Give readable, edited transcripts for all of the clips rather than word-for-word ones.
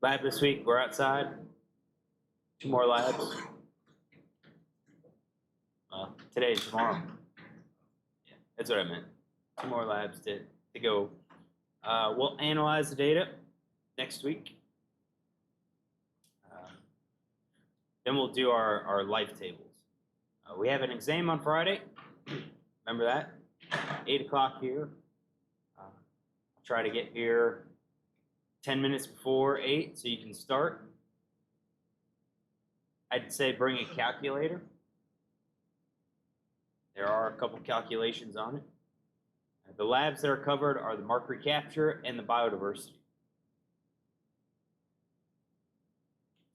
Lab this week, we're outside. 2 more labs. Today and tomorrow. Yeah, that's what I meant. 2 more labs to go. We'll analyze the data next week. Then we'll do our life tables. We have an exam on Friday. Remember that? 8 o'clock here. I'll try to get here 10 minutes before 8 so you can start. I'd say bring a calculator. There are a couple calculations on it. The labs that are covered are the mark recapture and the biodiversity.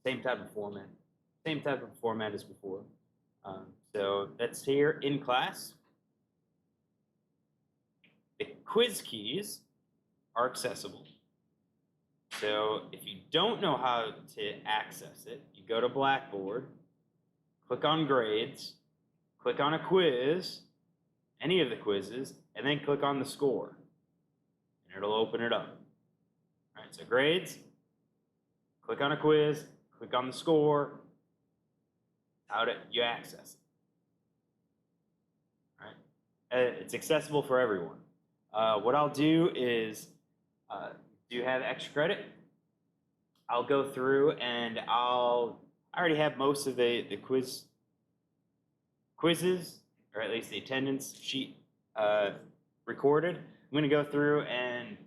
Same type of format. Same type of format as before. So that's here in class. The quiz keys are accessible. So if you don't know how to access it, you go to Blackboard, click on grades, click on a quiz, any of the quizzes, and then click on the score. And it'll open it up. All right, so grades, click on a quiz, click on the score, how do you access it. All right, it's accessible for everyone. What I'll do is, do you have extra credit? I'll go through and I already have most of the quizzes, or at least the attendance sheet recorded. I'm going to go through and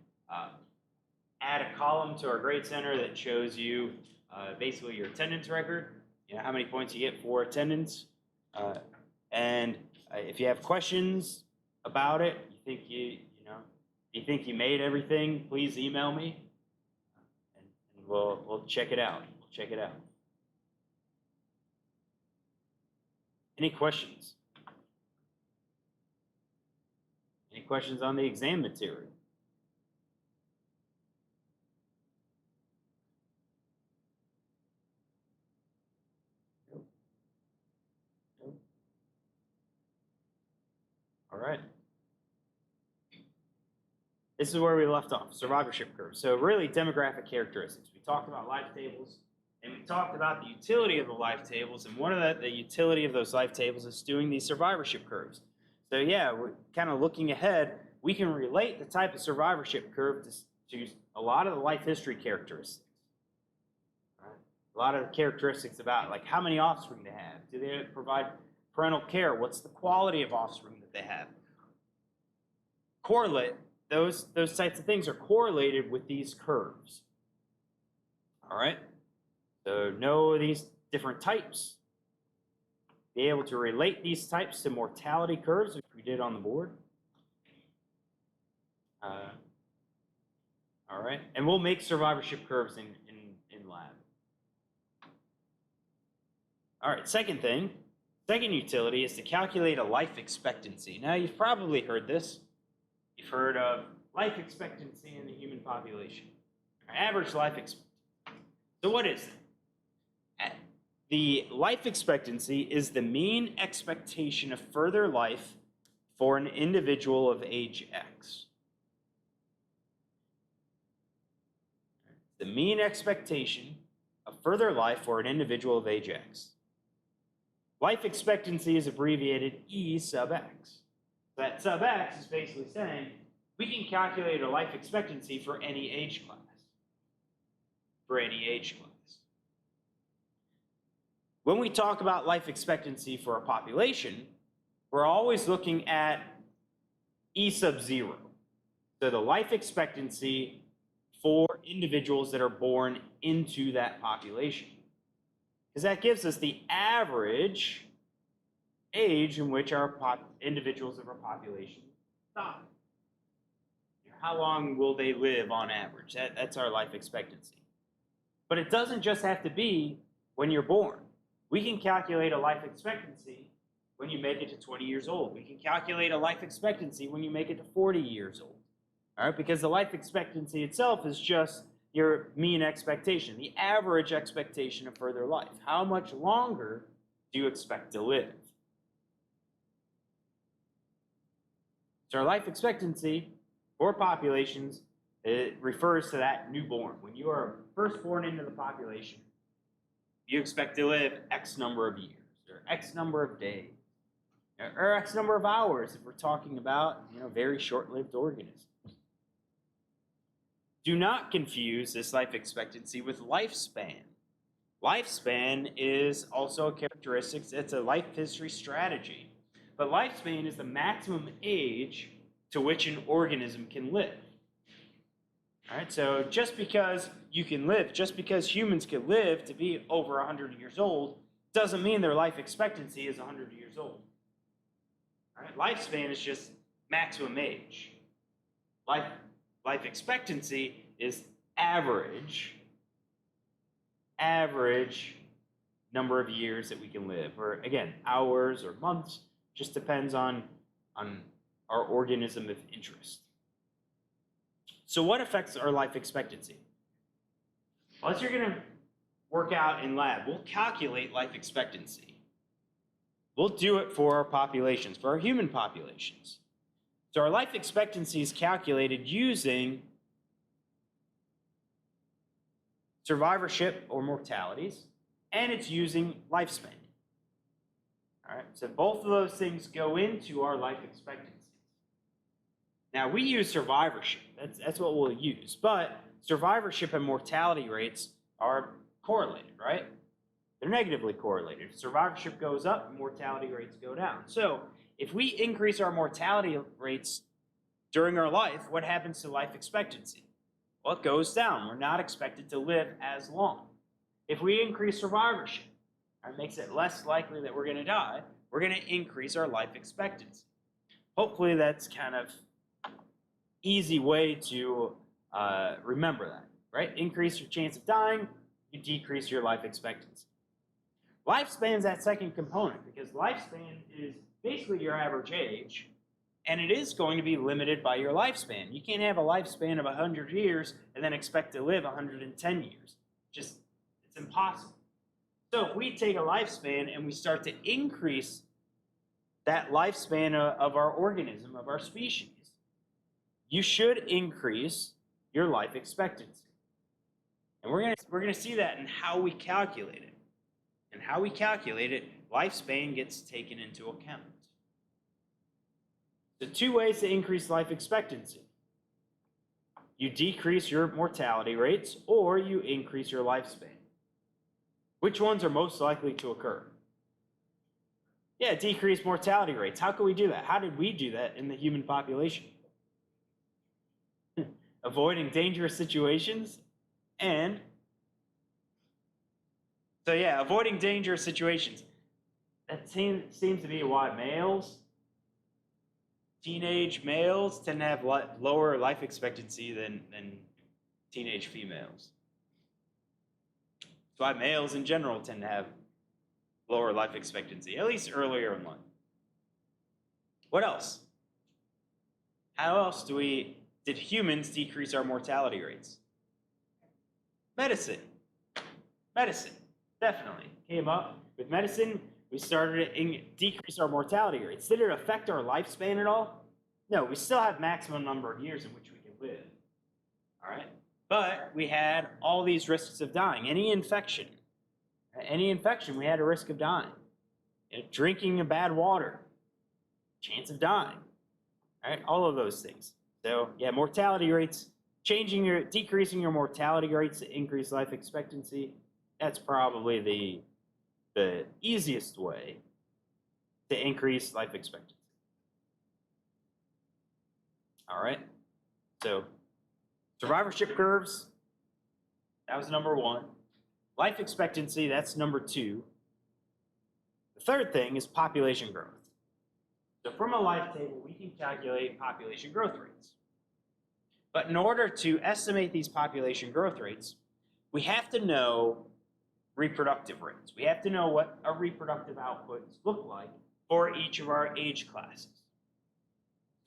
add a column to our grade center that shows you basically your attendance record, how many points you get for attendance. And if you have questions about it, you think you made everything, please email me, and we'll check it out. Any questions? Any questions on the exam material? Nope. All right. This is where we left off, survivorship curve. So really demographic characteristics. We talked about life tables, and we talked about the utility of the life tables, and one of the utility of those life tables is doing these survivorship curves. So yeah, we're kind of looking ahead. We can relate the type of survivorship curve to a lot of the life history characteristics. Right? A lot of the characteristics about like how many offspring they have. Do they provide parental care? What's the quality of offspring that they have? Correlate. Those types of things are correlated with these curves. All right? So know these different types. Be able to relate these types to mortality curves, which we did on the board. All right? And we'll make survivorship curves in lab. All right, second utility is to calculate a life expectancy. Now, you've probably heard this. You've heard of life expectancy in the human population, average life expectancy. So what is it? The life expectancy is the mean expectation of further life for an individual of age X. The mean expectation of further life for an individual of age X. Life expectancy is abbreviated E sub X. That sub X is basically saying we can calculate a life expectancy for any age class. When we talk about life expectancy for a population, we're always looking at E sub 0. So the life expectancy for individuals that are born into that population. Because that gives us the average age in which our individuals of our population die. How long will they live on average? That's our life expectancy. But it doesn't just have to be when you're born. We can calculate a life expectancy when you make it to 20 years old. We can calculate a life expectancy when you make it to 40 years old. All right, because the life expectancy itself is just your mean expectation, the average expectation of further life. How much longer do you expect to live? So our life expectancy for populations It refers to that newborn. When you are first born into the population, you expect to live X number of years, or X number of days, or X number of hours if we're talking about, very short-lived organisms. Do not confuse this life expectancy with lifespan. Lifespan is also a characteristic, it's a life history strategy. But lifespan is the maximum age to which an organism can live. All right, so just because you can live, just because humans can live to be over 100 years old, doesn't mean their life expectancy is 100 years old. All right, lifespan is just maximum age. Life expectancy is average number of years that we can live, or again, hours or months, just depends on our organism of interest. So what affects our life expectancy? Well, as you're going to work out in lab, we'll calculate life expectancy. We'll do it for our populations, for our human populations. So our life expectancy is calculated using survivorship or mortalities, and it's using lifespan. All right, so both of those things go into our life expectancy. Now, we use survivorship. That's what we'll use. But survivorship and mortality rates are correlated, right? They're negatively correlated. If survivorship goes up, mortality rates go down. So if we increase our mortality rates during our life, what happens to life expectancy? Well, it goes down. We're not expected to live as long. If we increase survivorship, it makes it less likely that we're going to die, we're going to increase our life expectancy. Hopefully that's kind of easy way to remember that, right? Increase your chance of dying, you decrease your life expectancy. Lifespan is that second component, because lifespan is basically your average age, and it is going to be limited by your lifespan. You can't have a lifespan of 100 years and then expect to live 110 years. It's impossible. So if we take a lifespan and we start to increase that lifespan of our organism, of our species, you should increase your life expectancy. And we're gonna see that in how we calculate it. And how we calculate it, lifespan gets taken into account. So two ways to increase life expectancy. You decrease your mortality rates, or you increase your lifespan. Which ones are most likely to occur? Yeah, decrease mortality rates. How can we do that? How did we do that in the human population? Avoiding dangerous situations, and so yeah, avoiding dangerous situations. That seems to be why teenage males tend to have lower life expectancy than teenage females. That's why males in general tend to have lower life expectancy, at least earlier in life. What else? How else did humans decrease our mortality rates? Medicine, definitely. Came up with medicine, we started to decrease our mortality rates. Did it affect our lifespan at all? No, we still have maximum number of years in which we can live, all right? But we had all these risks of dying. Any infection, we had a risk of dying. Drinking bad water, chance of dying, all right? All of those things. So yeah, mortality rates, decreasing your mortality rates to increase life expectancy, that's probably the easiest way to increase life expectancy. All right, so survivorship curves, that was number one. Life expectancy, that's number two. The third thing is population growth. So from a life table, we can calculate population growth rates. But in order to estimate these population growth rates, we have to know reproductive rates. We have to know what our reproductive outputs look like for each of our age classes.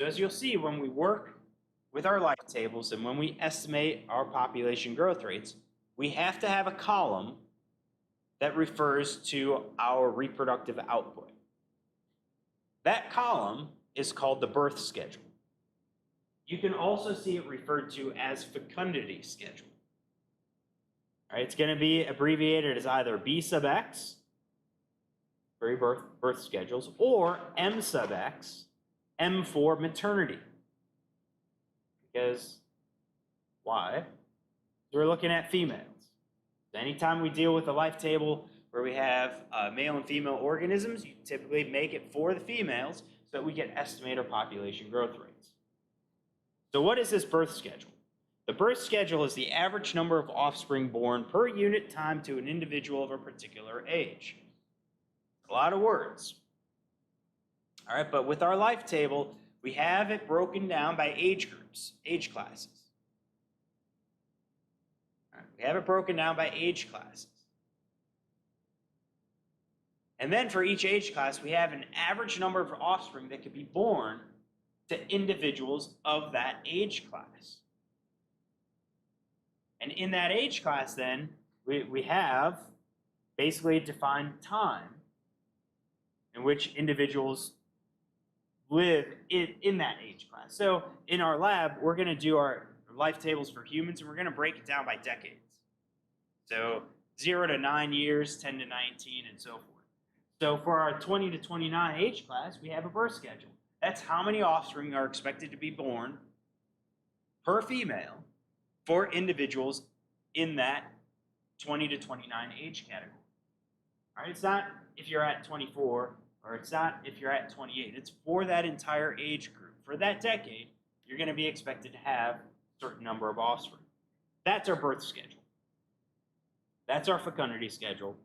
So as you'll see, when we work with our life tables and when we estimate our population growth rates, we have to have a column that refers to our reproductive output. That column is called the birth schedule. You can also see it referred to as fecundity schedule. All right, it's going to be abbreviated as either B sub X, for your birth schedules, or M sub X, M for maternity. Because, why? We're looking at females. Anytime we deal with a life table where we have male and female organisms, you typically make it for the females so that we can estimate our population growth rates. So what is this birth schedule? The birth schedule is the average number of offspring born per unit time to an individual of a particular age. A lot of words. All right, but with our life table, we have it broken down by age groups, age classes. All right, we have it broken down by age classes. And then for each age class, we have an average number of offspring that could be born to individuals of that age class. And in that age class, then, we have basically a defined time in which individuals live in that age class. So in our lab, we're going to do our life tables for humans, and we're going to break it down by decades. So 0 to 9 years, 10 to 19, and so forth. So for our 20 to 29 age class, we have a birth schedule. That's how many offspring are expected to be born per female for individuals in that 20 to 29 age category. All right, it's not if you're at 24, or it's not if you're at 28. It's for that entire age group. For that decade, you're going to be expected to have a certain number of offspring. That's our birth schedule. That's our fecundity schedule.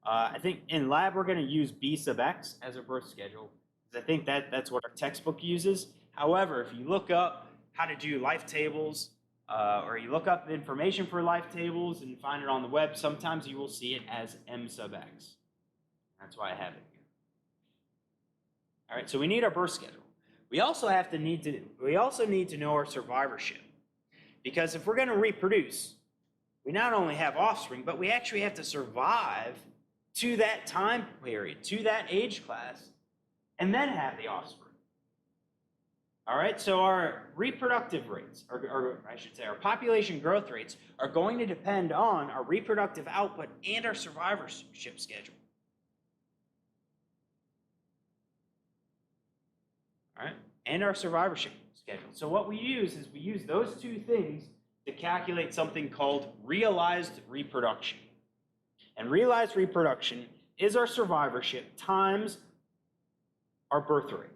I think in lab, we're going to use B sub X as a birth schedule, because I think that's what our textbook uses. However, if you look up how to do life tables, or you look up information for life tables and find it on the web, sometimes you will see it as M sub X. That's why I have it here. All right, so we need our birth schedule. We also need to know our survivorship, because if we're going to reproduce, we not only have offspring, but we actually have to survive to that time period, to that age class, and then have the offspring. All right, so our reproductive rates, or I should say our population growth rates, are going to depend on our reproductive output and our survivorship schedule. All right, and our survivorship schedule. So what we use is we use those two things to calculate something called realized reproduction. And realized reproduction is our survivorship times our birth rate.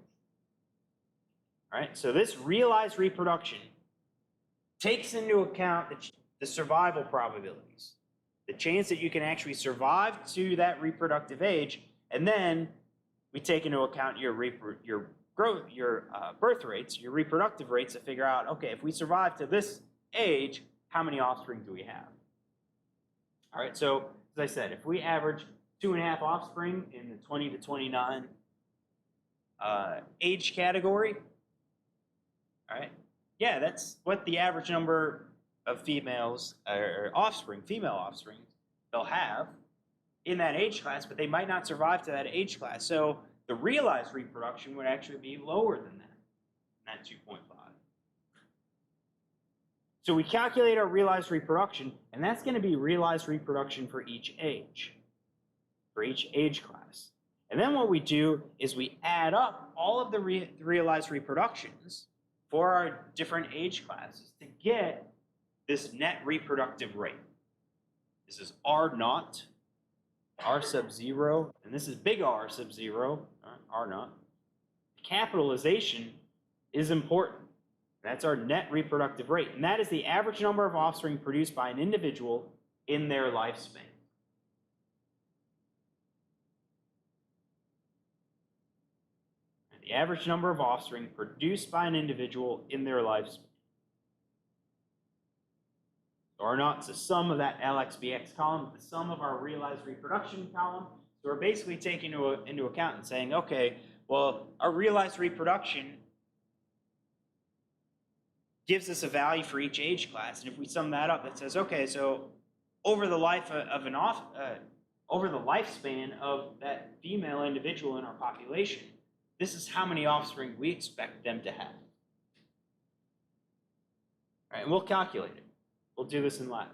All right, so this realized reproduction takes into account the survival probabilities, the chance that you can actually survive to that reproductive age, and then we take into account your birth rates, your reproductive rates, to figure out, okay, if we survive to this age, how many offspring do we have? All right, so as I said, if we average 2.5 offspring in the 20 to 29 age category, all right, yeah, that's what the average number of females or offspring, female offspring, they'll have in that age class, but they might not survive to that age class. So the realized reproduction would actually be lower than that 2.5. So we calculate our realized reproduction, and that's going to be realized reproduction for each age class. And then what we do is we add up all of the realized reproductions for our different age classes to get this net reproductive rate. This is R naught, R sub 0, and this is big R sub 0, R naught. Capitalization is important. That's our net reproductive rate, and that is the average number of offspring produced by an individual in their lifespan. The average number of offspring produced by an individual in their lifespan. R naught is the sum of that LXBX column, the sum of our realized reproduction column. So we're basically taking into account and saying, okay, well, our realized reproduction gives us a value for each age class, and if we sum that up, it says, okay, so over the life of over the lifespan of that female individual in our population, this is how many offspring we expect them to have. right? And we'll calculate it. We'll do this in lab.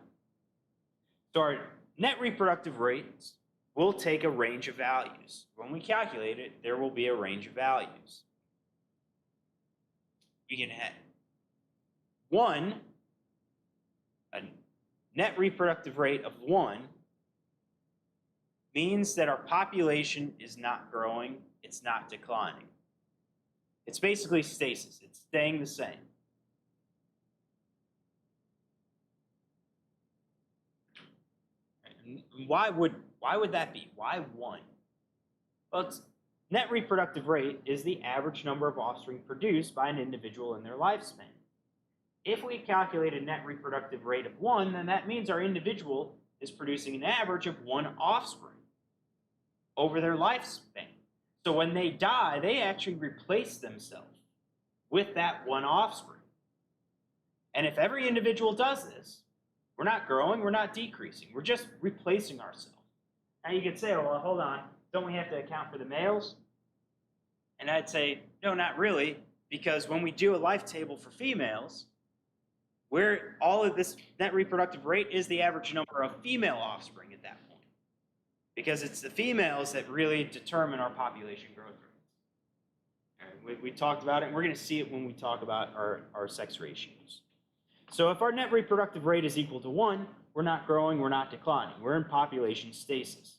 So our net reproductive rates will take a range of values. When we calculate it, there will be a range of values. We can have a net reproductive rate of 1 means that our population is not growing, it's not declining. It's basically stasis, it's staying the same. And why would that be? Why 1? Well, net reproductive rate is the average number of offspring produced by an individual in their lifespan. If we calculate a net reproductive rate of 1, then that means our individual is producing an average of 1 offspring over their lifespan. So when they die, they actually replace themselves with that 1 offspring. And if every individual does this, we're not growing, we're not decreasing, we're just replacing ourselves. Now you could say, oh, well, hold on, don't we have to account for the males? And I'd say, no, not really, because when we do a life table for females, where all of this net reproductive rate is the average number of female offspring at that point. Because it's the females that really determine our population growth rate. We talked about it, and we're going to see it when we talk about our sex ratios. So if our net reproductive rate is equal to 1, we're not growing, we're not declining. We're in population stasis.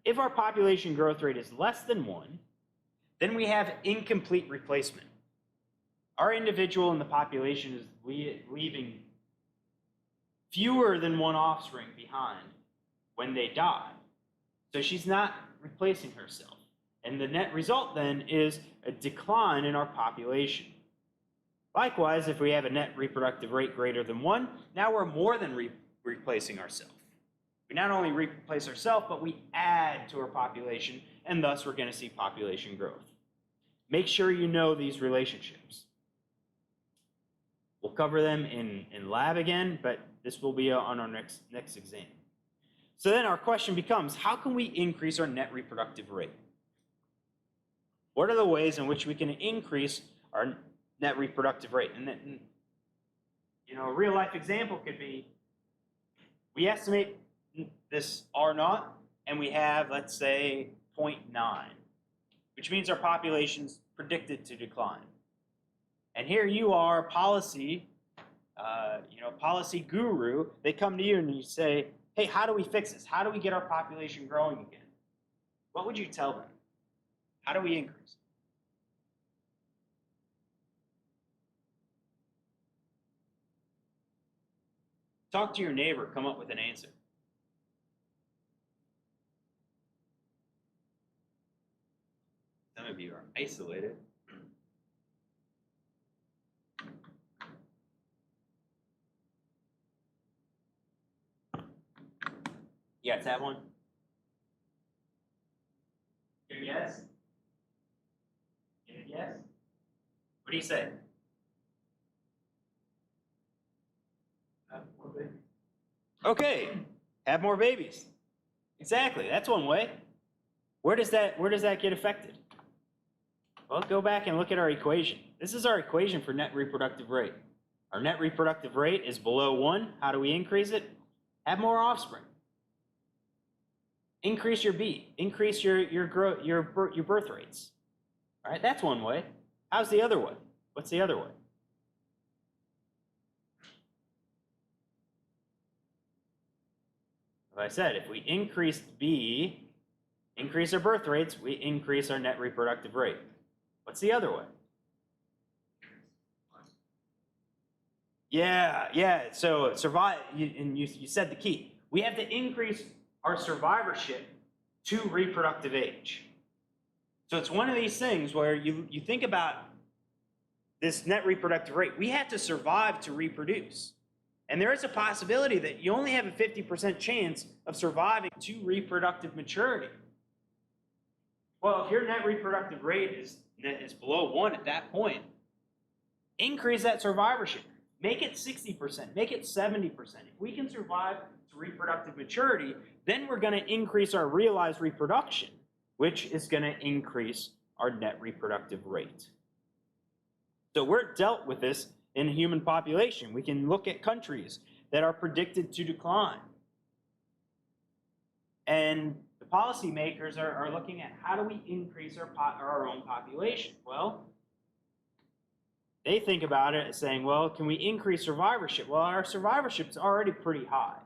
If our population growth rate is less than 1, then we have incomplete replacement. Our individual in the population is leaving fewer than 1 offspring behind when they die. So she's not replacing herself. And the net result then is a decline in our population. Likewise, if we have a net reproductive rate greater than 1, now we're more than replacing ourselves. We not only replace ourselves, but we add to our population, and thus we're going to see population growth. Make sure you know these relationships. We'll cover them in lab again, but this will be on our next exam. So then our question becomes, how can we increase our net reproductive rate? What are the ways in which we can increase our net reproductive rate? And then, a real life example could be, we estimate this R naught, and we have, let's say, 0.9, which means our population's predicted to decline. And here you are, policy guru. They come to you and you say, hey, how do we fix this? How do we get our population growing again? What would you tell them? How do we increase? Talk to your neighbor, come up with an answer. Some of you are isolated. You guys have one? Good guess? Good guess? What do you say? Have more babies. Okay, have more babies. Exactly, that's one way. Where does that get affected? Well, go back and look at our equation. This is our equation for net reproductive rate. Our net reproductive rate is below 1. How do we increase it? Have more offspring. Increase your B. Increase your birth rates. All right, that's one way. How's the other way? What's the other way? As I said, if we increase B, increase our birth rates, we increase our net reproductive rate. What's the other way? Yeah. So you said the key. We have to increase our survivorship to reproductive age. So it's one of these things where you think about this net reproductive rate. We have to survive to reproduce. And there is a possibility that you only have a 50% chance of surviving to reproductive maturity. Well, if your net reproductive rate is below 1 at that point, increase that survivorship. Make it 60%, make it 70%. If we can survive to reproductive maturity, then we're going to increase our realized reproduction, which is going to increase our net reproductive rate. So we're dealt with this in the human population. We can look at countries that are predicted to decline. And the policymakers are looking at how do we increase our own population? Well, they think about it as saying, well, can we increase survivorship? Well, our survivorship is already pretty high.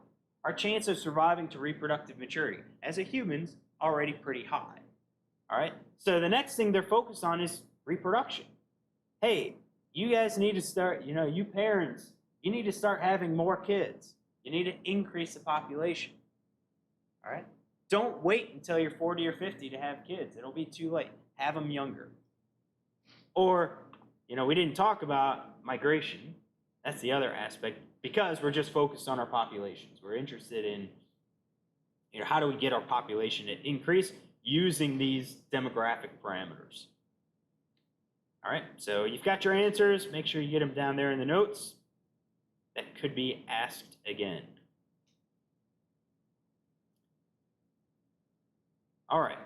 Our chance of surviving to reproductive maturity as a human's already pretty high. All right? So the next thing they're focused on is reproduction. Hey, you guys need to start, you parents, you need to start having more kids. You need to increase the population. All right? Don't wait until you're 40 or 50 to have kids. It'll be too late. Have them younger. Or, we didn't talk about migration. That's the other aspect, because we're just focused on our populations. We're interested in, how do we get our population to increase using these demographic parameters. All right, so you've got your answers. Make sure you get them down there in the notes. That could be asked again. All right.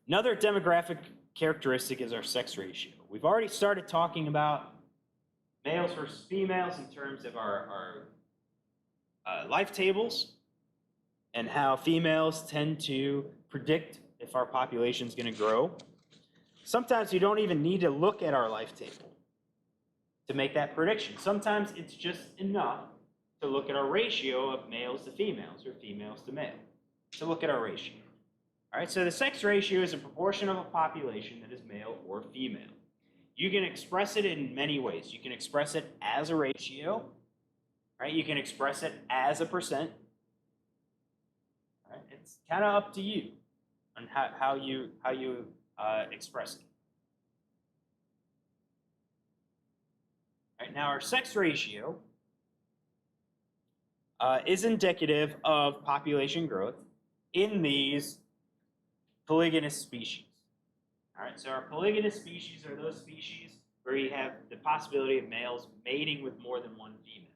Another demographic characteristic is our sex ratio. We've already started talking about males versus females in terms of our life tables and how females tend to predict if our population is going to grow. Sometimes you don't even need to look at our life table to make that prediction. Sometimes it's just enough to look at our ratio of males to females or females to male. To look at our ratio. All right, so the sex ratio is a proportion of a population that is male or female. You can express it in many ways. You can express it as a ratio, right? You can express it as a percent. Right? It's kind of up to you on how you express it. All right, now our sex ratio is indicative of population growth in these polygynous species. All right, so our polygynous species are those species where you have the possibility of males mating with more than one female.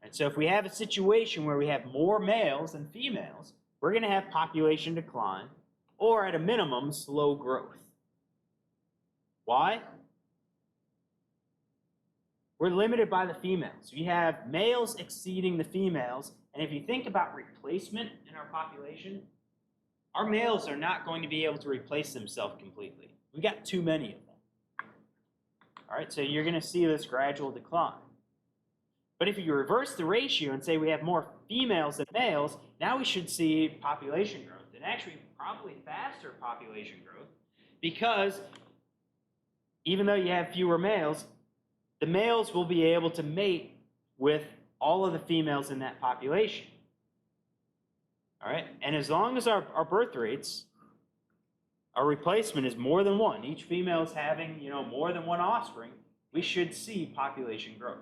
And so if we have a situation where we have more males than females, we're going to have population decline, or at a minimum, slow growth. Why? We're limited by the females. We have males exceeding the females, and if you think about replacement in our population, our males are not going to be able to replace themselves completely. We got too many of them. All right, so you're going to see this gradual decline. But if you reverse the ratio and say we have more females than males, now we should see population growth, and actually probably faster population growth, because even though you have fewer males, the males will be able to mate with all of the females in that population. All right, and as long as our birth rates, our replacement is more than one, each female is having more than one offspring, we should see population growth.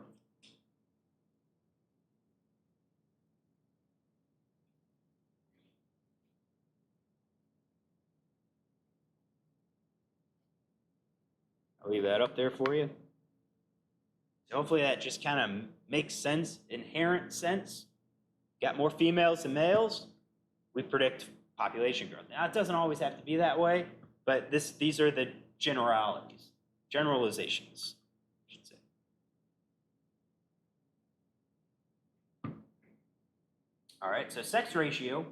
I'll leave that up there for you. So hopefully that just kind of makes sense, inherent sense. Got more females than males, we predict population growth. Now, it doesn't always have to be that way, but these are the generalities, generalizations, I should say. All right, so sex ratio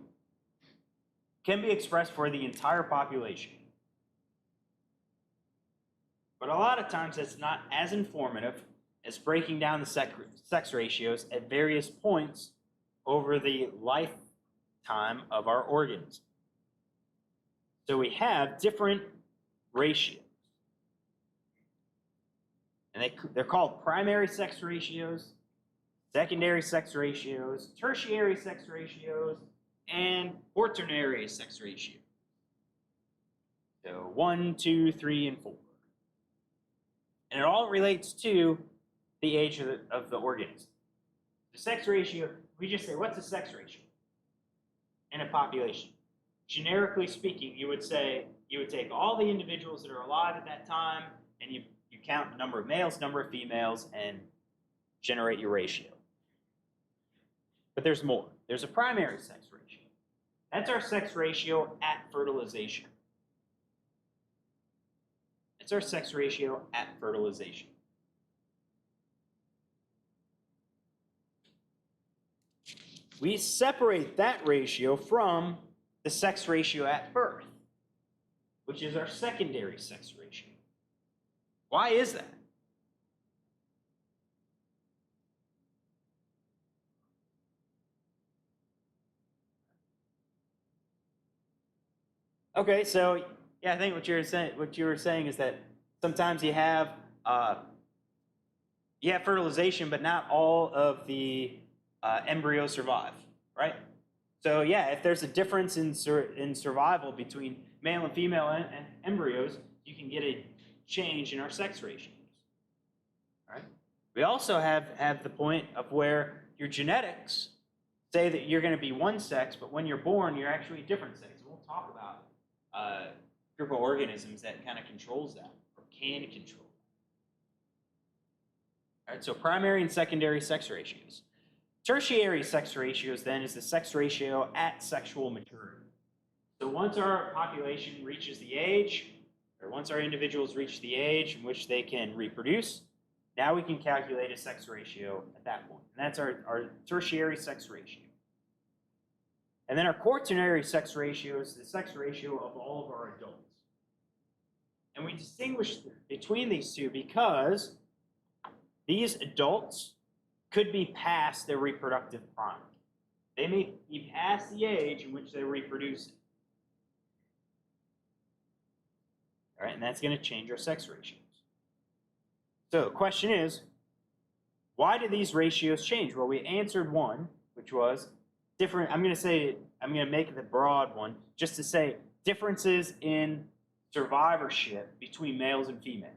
can be expressed for the entire population. But a lot of times that's not as informative as breaking down the sex ratios at various points over the lifetime of our organism. So we have different ratios. And they're called primary sex ratios, secondary sex ratios, tertiary sex ratios, and quaternary sex ratios. So 1, 2, 3, and 4. And it all relates to the age of the organism. The sex ratio, we just say, what's a sex ratio in a population? Generically speaking, you would take all the individuals that are alive at that time, and you count the number of males, number of females, and generate your ratio. But there's more. There's a primary sex ratio. That's our sex ratio at fertilization. It's our sex ratio at fertilization. We separate that ratio from the sex ratio at birth, which is our secondary sex ratio. Why is that? Okay, so yeah, I think what you were saying is that sometimes you have fertilization, but not all of the embryos survive, right? So yeah, if there's a difference in survival between male and female embryos, you can get a change in our sex ratios. All right. We also have the point of where your genetics say that you're going to be one sex, but when you're born, you're actually a different sex. And we'll talk about a group of organisms that kind of controls that or can control that. All right. So primary and secondary sex ratios. Tertiary sex ratios, then, is the sex ratio at sexual maturity. So once our population reaches the age, or once our individuals reach the age in which they can reproduce, now we can calculate a sex ratio at that point. And that's our tertiary sex ratio. And then our quaternary sex ratio is the sex ratio of all of our adults. And we distinguish between these two because these adults could be past their reproductive prime. They may be past the age in which they're reproducing. All right, and that's going to change our sex ratios. So the question is, why do these ratios change? Well, we answered one, which was different. I'm going to make it the broad one, just to say differences in survivorship between males and females.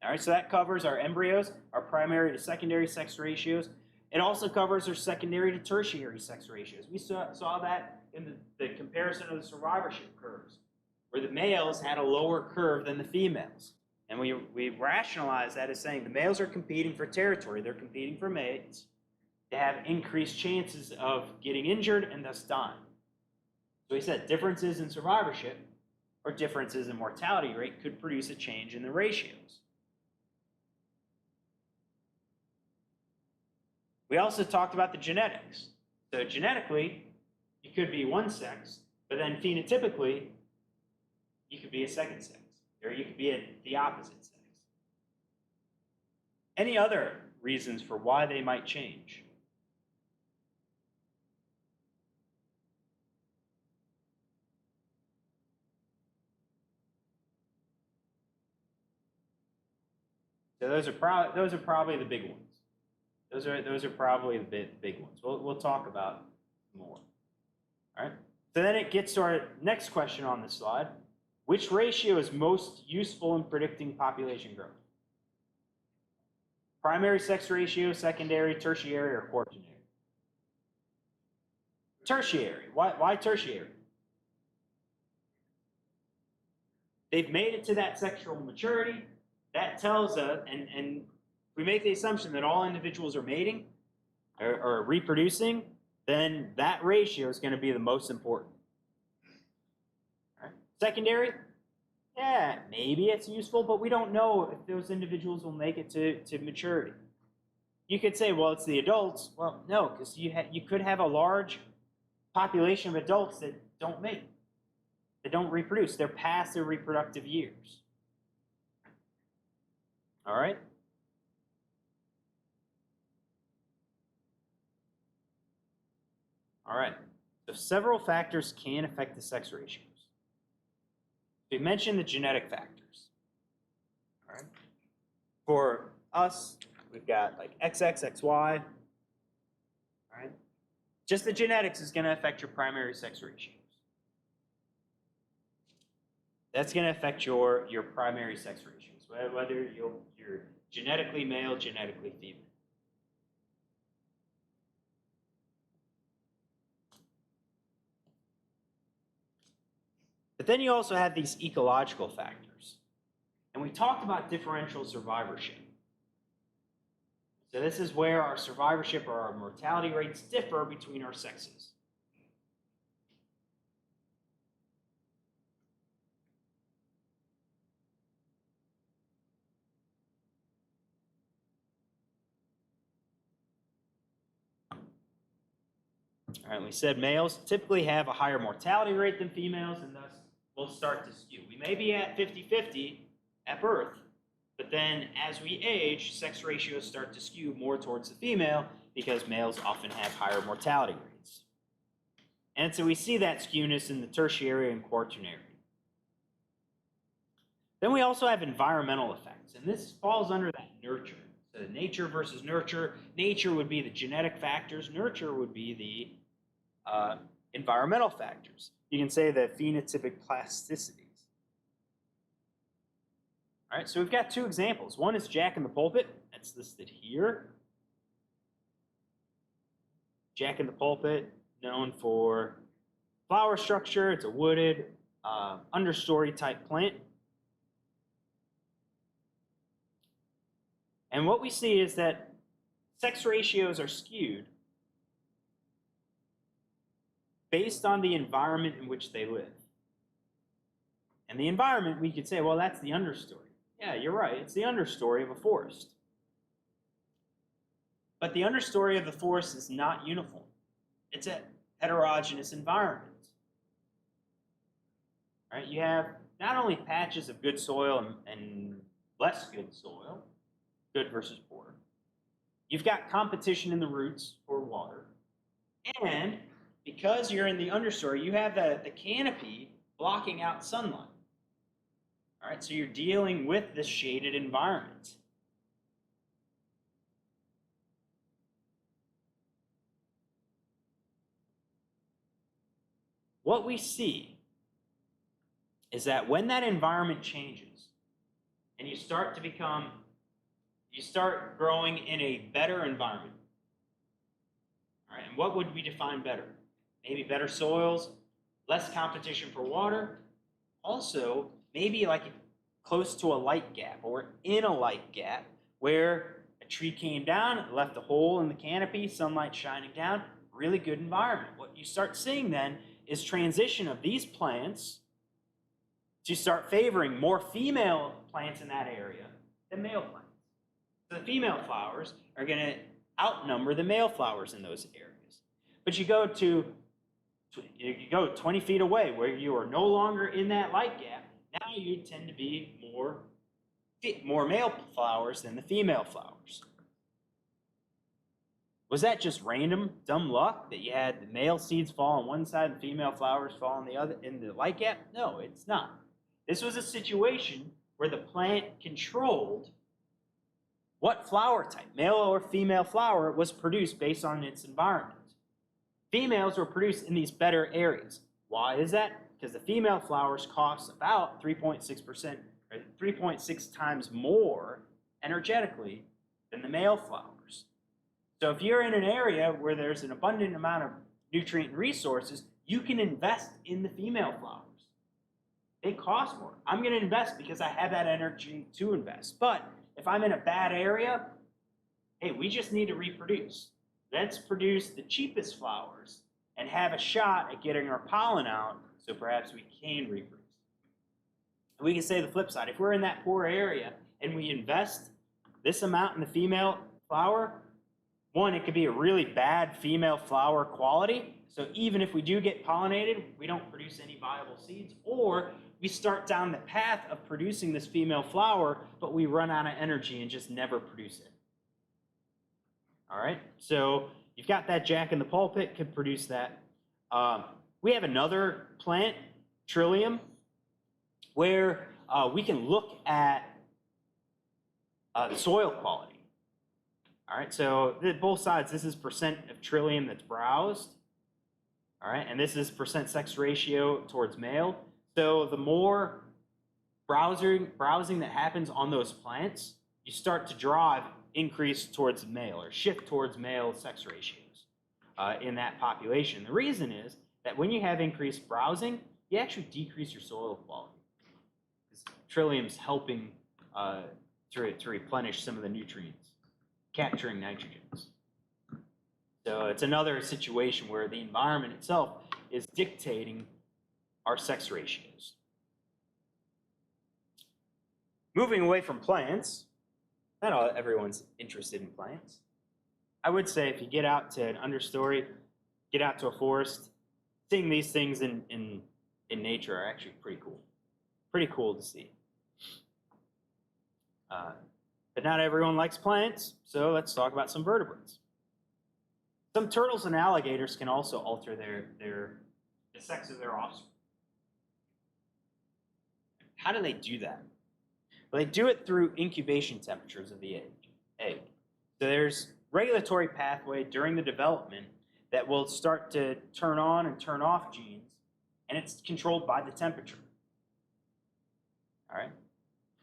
All right, so that covers our embryos, our primary to secondary sex ratios. It also covers our secondary to tertiary sex ratios. We saw that in the comparison of the survivorship curves, where the males had a lower curve than the females. And we rationalize that as saying the males are competing for territory. They're competing for mates. They have increased chances of getting injured and thus dying. So we said differences in survivorship or differences in mortality rate could produce a change in the ratios. We also talked about the genetics. So genetically, you could be one sex, but then phenotypically, you could be a second sex, or you could be the opposite sex. Any other reasons for why they might change? So those are probably the big ones. Those are probably the big ones. We'll talk about more. All right. So then it gets to our next question on this slide. Which ratio is most useful in predicting population growth? Primary sex ratio, secondary, tertiary, or quaternary? Tertiary. Why tertiary? They've made it to that sexual maturity. That tells us, and we make the assumption that all individuals are mating or reproducing, then that ratio is going to be the most important. All right. Secondary, yeah, maybe it's useful, but we don't know if those individuals will make it to maturity. You could say, well, it's the adults. Well, no, because you could have a large population of adults that don't mate, that don't reproduce. They're past their reproductive years. All right? All right. So several factors can affect the sex ratios. We mentioned the genetic factors. All right. For us, we've got like XX, XY. All right. Just the genetics is going to affect your primary sex ratios. That's going to affect your primary sex ratios, whether you're genetically male, genetically female. But then you also have these ecological factors. And we talked about differential survivorship. So this is where our survivorship or our mortality rates differ between our sexes. All right, we said males typically have a higher mortality rate than females, and thus will start to skew. We may be at 50-50 at birth, but then as we age, sex ratios start to skew more towards the female because males often have higher mortality rates. And so we see that skewness in the tertiary and quaternary. Then we also have environmental effects, and this falls under that nurture. So nature versus nurture. Nature would be the genetic factors. Nurture would be the environmental factors. You can say the phenotypic plasticities. All right, so we've got two examples. One is Jack in the Pulpit. That's listed here. Jack in the Pulpit, known for flower structure. It's a wooded, understory type plant. And what we see is that sex ratios are skewed based on the environment in which they live. And the environment, we could say, well, that's the understory. Yeah, you're right. It's the understory of a forest. But the understory of the forest is not uniform. It's a heterogeneous environment. All right, you have not only patches of good soil and less good soil, good versus poor. You've got competition in the roots for water. And because you're in the understory, you have the canopy blocking out sunlight. All right, so you're dealing with this shaded environment. What we see is that when that environment changes and you start growing in a better environment. All right, and what would we define better? Maybe better soils, less competition for water. Also, maybe like close to a light gap or in a light gap where a tree came down, left a hole in the canopy, sunlight shining down, really good environment. What you start seeing then is transition of these plants to start favoring more female plants in that area than male plants. So the female flowers are going to outnumber the male flowers in those areas. But you go 20 feet away where you are no longer in that light gap. Now you tend to be more male flowers than the female flowers. Was that just random, dumb luck that you had the male seeds fall on one side and female flowers fall on the other in the light gap? No, it's not. This was a situation where the plant controlled what flower type, male or female flower, was produced based on its environment. Females were produced in these better areas. Why is that? Because the female flowers cost about 3.6% or 3.6 times more energetically than the male flowers. So if you're in an area where there's an abundant amount of nutrient and resources, you can invest in the female flowers. They cost more. I'm going to invest because I have that energy to invest. But if I'm in a bad area, hey, we just need to reproduce. Let's produce the cheapest flowers and have a shot at getting our pollen out so perhaps we can reproduce. We can say the flip side. If we're in that poor area and we invest this amount in the female flower, one, it could be a really bad female flower quality. So even if we do get pollinated, we don't produce any viable seeds. Or we start down the path of producing this female flower, but we run out of energy and just never produce it. All right, so you've got that Jack in the Pulpit, could produce that. We have another plant, Trillium, where we can look at the soil quality. All right, so both sides, this is percent of Trillium that's browsed. All right, and this is percent sex ratio towards male. So the more browsing that happens on those plants, you start to drive increase towards male or shift towards male sex ratios in that population. The reason is that when you have increased browsing, you actually decrease your soil quality. Because Trillium's helping to replenish some of the nutrients, capturing nitrogens. So it's another situation where the environment itself is dictating our sex ratios. Moving away from plants, not everyone's interested in plants. I would say if you get out to an understory, get out to a forest, seeing these things in nature are actually pretty cool. Pretty cool to see. But not everyone likes plants, so let's talk about some vertebrates. Some turtles and alligators can also alter the sex of their offspring. How do they do that? Well, they do it through incubation temperatures of the egg. So there's regulatory pathway during the development that will start to turn on and turn off genes, and it's controlled by the temperature. All right?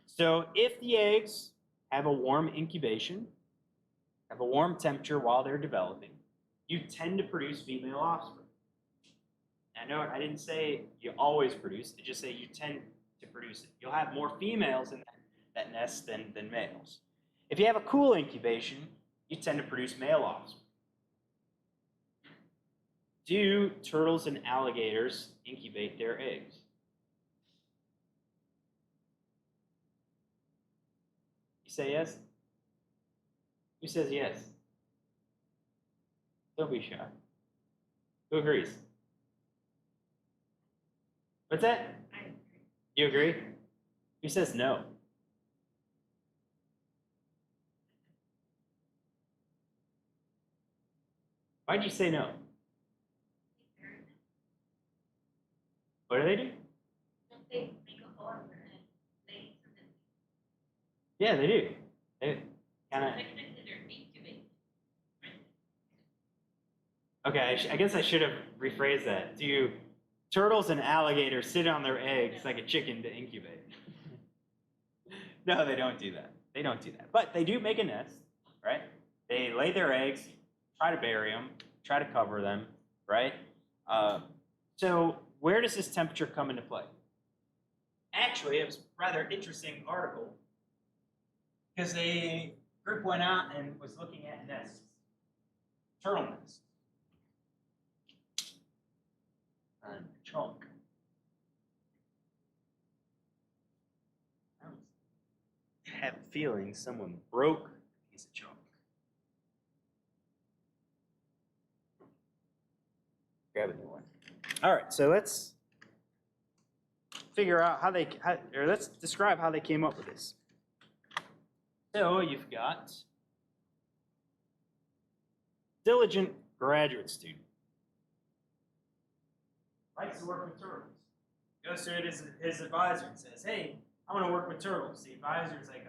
So if the eggs have a warm incubation, have a warm temperature while they're developing, you tend to produce female offspring. I know I didn't say you always produce, I just say you tend to produce it. You'll have more females in that nest than males. If you have a cool incubation, you tend to produce male offspring. Do turtles and alligators incubate their eggs? You say yes? Who says yes? Don't be shy. Who agrees? What's that? You agree? Who says no? Why'd you say no? What do they do? They make a hole and lay something. Yeah, they do. They kind of. Technically, they're incubating. Okay, I guess I should have rephrased that. Do turtles and alligators sit on their eggs like a chicken to incubate? No, they don't do that. They don't do that. But they do make a nest, right? They lay their eggs, try to bury them, try to cover them, right? So where does this temperature come into play? Actually, it was a rather interesting article because a group went out and was looking at nests, turtle nests. And chalk. I have a feeling someone broke a piece of chalk. Grab a new one. All right, so let's figure out or let's describe how they came up with this. So you've got diligent graduate student. Likes to work with turtles. Goes to his advisor and says, hey, I want to work with turtles. The advisor's like,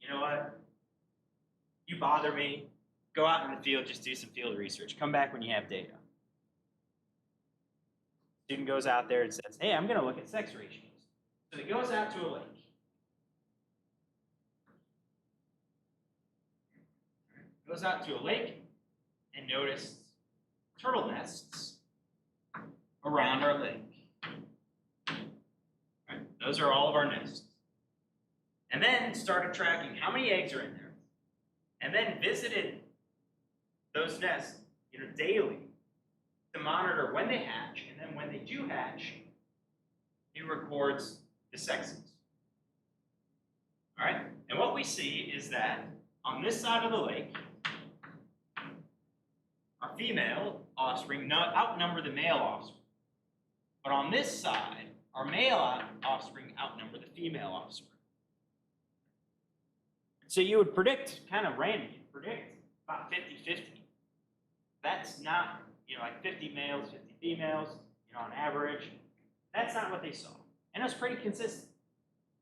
you know what? You bother me. Go out in the field, just do some field research. Come back when you have data. Student goes out there and says, hey, I'm going to look at sex ratios. So he goes out to a lake. Goes out to a lake and noticed turtle nests around our lake. Right, those are all of our nests. And then started tracking how many eggs are in there. And then visited those nests, daily to monitor when they hatch, and then when they do hatch, he records the sexes. All right? And what we see is that on this side of the lake, our female offspring outnumber the male offspring. But on this side, our male offspring outnumber the female offspring. So you would predict, kind of randomly, about 50-50. That's not, like 50 males, 50 females, on average. That's not what they saw. And it was pretty consistent.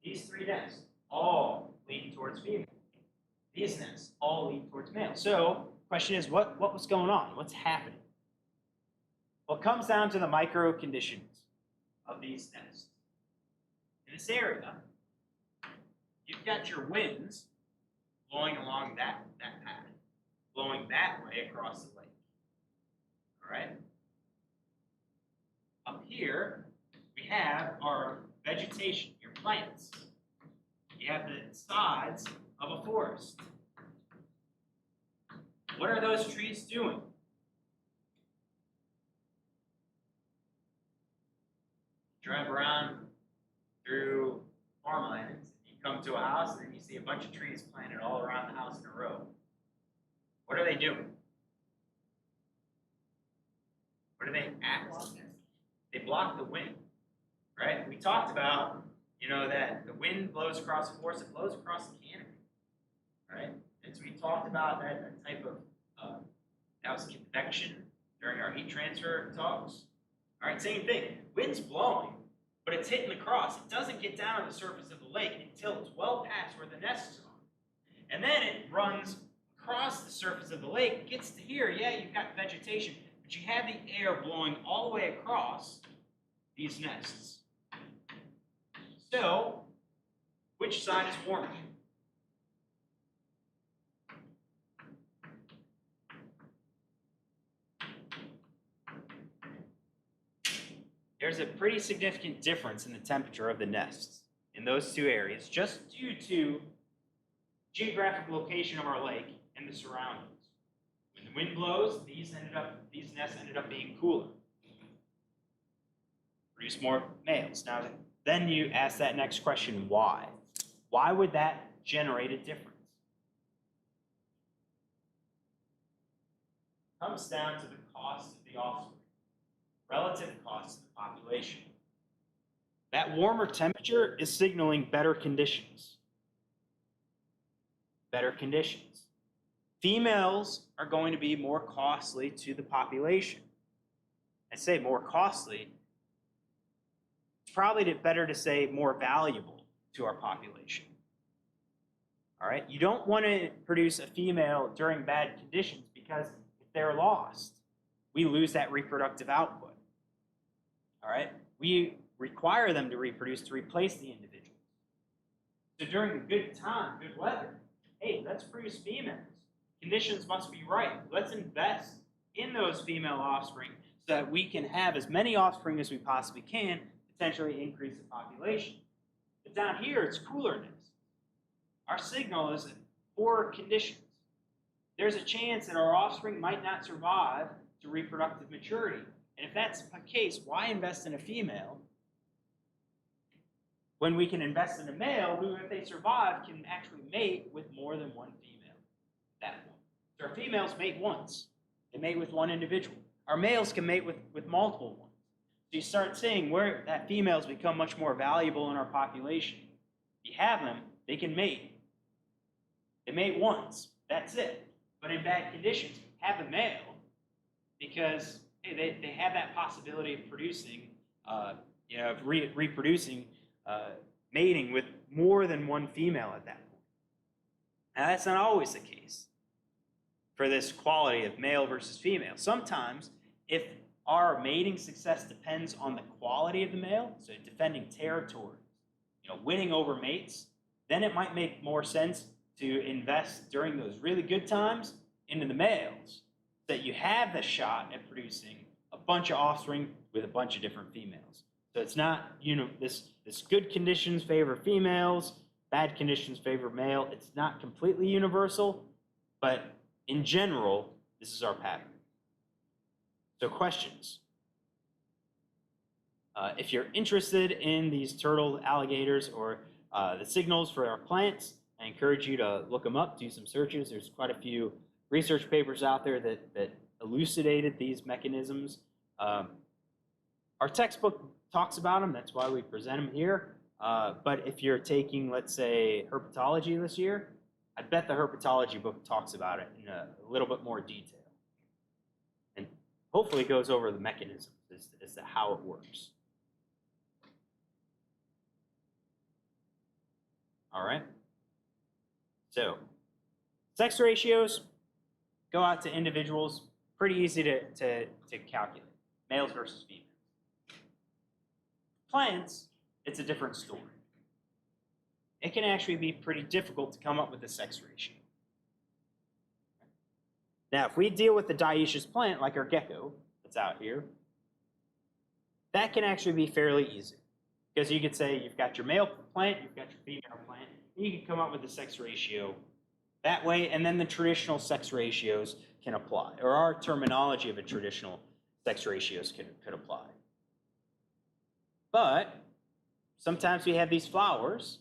These three nests all lean towards female. These nests all lean towards male. So the question is, what was going on? What's happening? Well, it comes down to the micro conditions of these nests. In this area, you've got your winds blowing along that path, blowing that way across the lake. All right? Up here, we have our vegetation, your plants. You have the sides of a forest. What are those trees doing? Drive around through farmlands, you come to a house, and then you see a bunch of trees planted all around the house in a row. What are they doing? pass. They block the wind, right? We talked about, that the wind blows across the forest, it blows across the canopy, right? And so we talked about that type of, that was convection during our heat transfer talks. All right, same thing. Wind's blowing, but it's hitting the cross. It doesn't get down to the surface of the lake until it's well past where the nests are. And then it runs across the surface of the lake, gets to here. Yeah, you've got vegetation, but you have the air blowing all the way across these nests. So, which side is warmer? There's a pretty significant difference in the temperature of the nests in those two areas, just due to geographic location of our lake and the surroundings. When the wind blows, these nests ended up being cooler. Produce more males. Now, then you ask that next question, why? Why would that generate a difference? It comes down to the cost of the offspring, relative cost of the population. That warmer temperature is signaling better conditions. Better conditions. Females are going to be more costly to the population. I say more costly. It's probably better to say more valuable to our population. All right? You don't want to produce a female during bad conditions because if they're lost, we lose that reproductive output. All right? We require them to reproduce to replace the individual. So during the good time, good weather, hey, let's produce females. Conditions must be right. Let's invest in those female offspring so that we can have as many offspring as we possibly can, potentially increase the population. But down here, it's coolerness. Our signal is poor conditions. There's a chance that our offspring might not survive to reproductive maturity. And if that's the case, why invest in a female when we can invest in a male who, if they survive, can actually mate with more than one female at that point? So our females mate once. They mate with one individual. Our males can mate with multiple ones. So you start seeing where that females become much more valuable in our population. If you have them, they can mate. They mate once. That's it. But in bad conditions, have a male because they have that possibility of producing, reproducing, mating with more than one female at that point. Now, that's not always the case for this quality of male versus female. Sometimes, if our mating success depends on the quality of the male, so defending territory, winning over mates, then it might make more sense to invest during those really good times into the males, so that you have the shot at producing a bunch of offspring with a bunch of different females. So it's not, this good conditions favor females, bad conditions favor male. It's not completely universal, but in general, this is our pattern. So questions. If you're interested in these turtle, alligators, or the signals for our plants, I encourage you to look them up, do some searches. There's quite a few research papers out there that elucidated these mechanisms. Our textbook talks about them. That's why we present them here. But if you're taking, let's say, herpetology this year, I bet the herpetology book talks about it in a little bit more detail. And hopefully goes over the mechanisms as to how it works. All right. So, sex ratios go out to individuals. Pretty easy to calculate. Males versus females. Plants, it's a different story. It can actually be pretty difficult to come up with a sex ratio. Now, if we deal with the dioecious plant, like our gecko that's out here, that can actually be fairly easy. Because you could say you've got your male plant, you've got your female plant, and you can come up with a sex ratio that way, and then the traditional sex ratios can apply, or our terminology of a traditional sex ratios could apply. But sometimes we have these flowers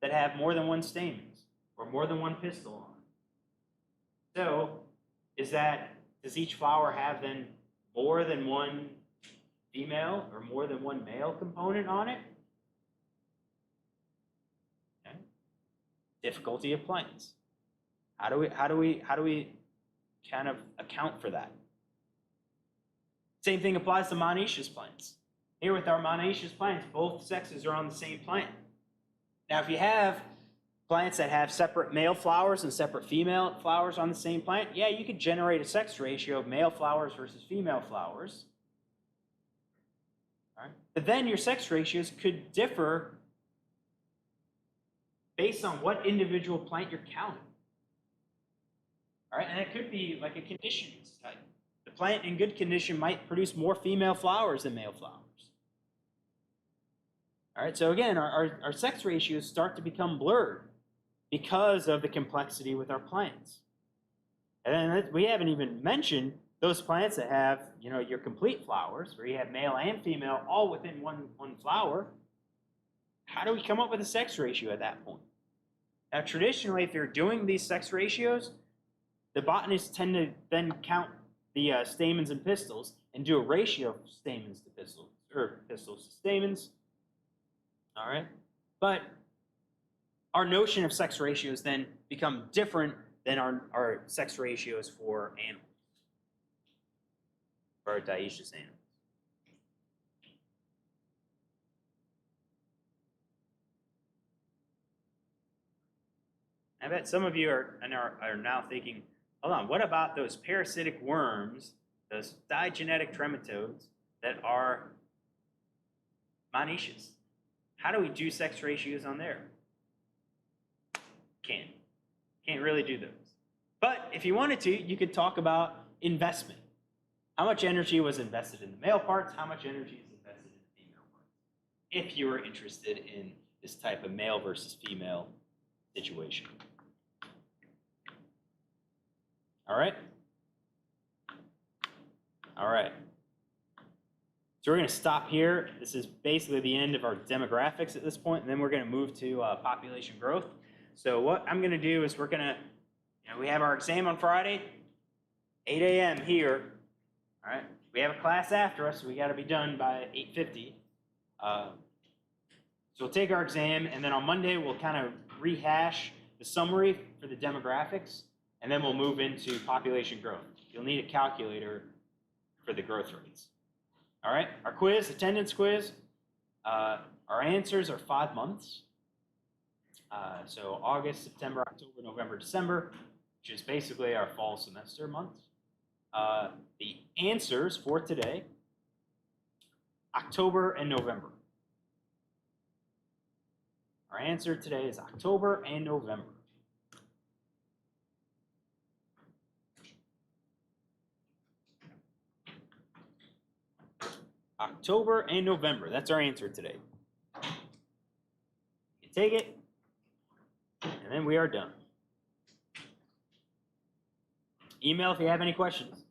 that have more than one stamens or more than one pistil on. So does each flower have then more than one female or more than one male component on it. Okay. Difficulty of plants. How do we kind of account for that? Same thing applies to monoecious plants. Here with our monoecious plants, both sexes are on the same plant. Now, if you have plants that have separate male flowers and separate female flowers on the same plant, yeah, you could generate a sex ratio of male flowers versus female flowers. All right? But then your sex ratios could differ based on what individual plant you're counting. All right, and it could be like a conditions type. The plant in good condition might produce more female flowers than male flowers. All right, so again, our sex ratios start to become blurred because of the complexity with our plants. And then we haven't even mentioned those plants that have, your complete flowers, where you have male and female all within one flower. How do we come up with a sex ratio at that point? Now, traditionally, if you're doing these sex ratios, the botanists tend to then count the stamens and pistils and do a ratio of stamens to pistils, or pistils to stamens. All right? But our notion of sex ratios then become different than our sex ratios for animals, for our dioecious animals. I bet some of you are now thinking, hold on, what about those parasitic worms, those digenetic trematodes that are monoecious? How do we do sex ratios on there? Can't really do those. But if you wanted to, you could talk about investment. How much energy was invested in the male parts? How much energy is invested in the female parts? If you were interested in this type of male versus female situation. All right? All right. So we're going to stop here. This is basically the end of our demographics at this point, and then we're going to move to population growth. So what I'm going to do is we're going to, we have our exam on Friday, 8 a.m. here. All right? We have a class after us, so we got to be done by 8:50. So we'll take our exam, and then on Monday we'll kind of rehash the summary for the demographics, and then we'll move into population growth. You'll need a calculator for the growth rates. All right, our quiz, attendance quiz, our answers are 5 months. So August, September, October, November, December, which is basically our fall semester months. The answers for today, October and November. Our answer today is October and November. October and November. That's our answer today. You take it, and then we are done. Email if you have any questions.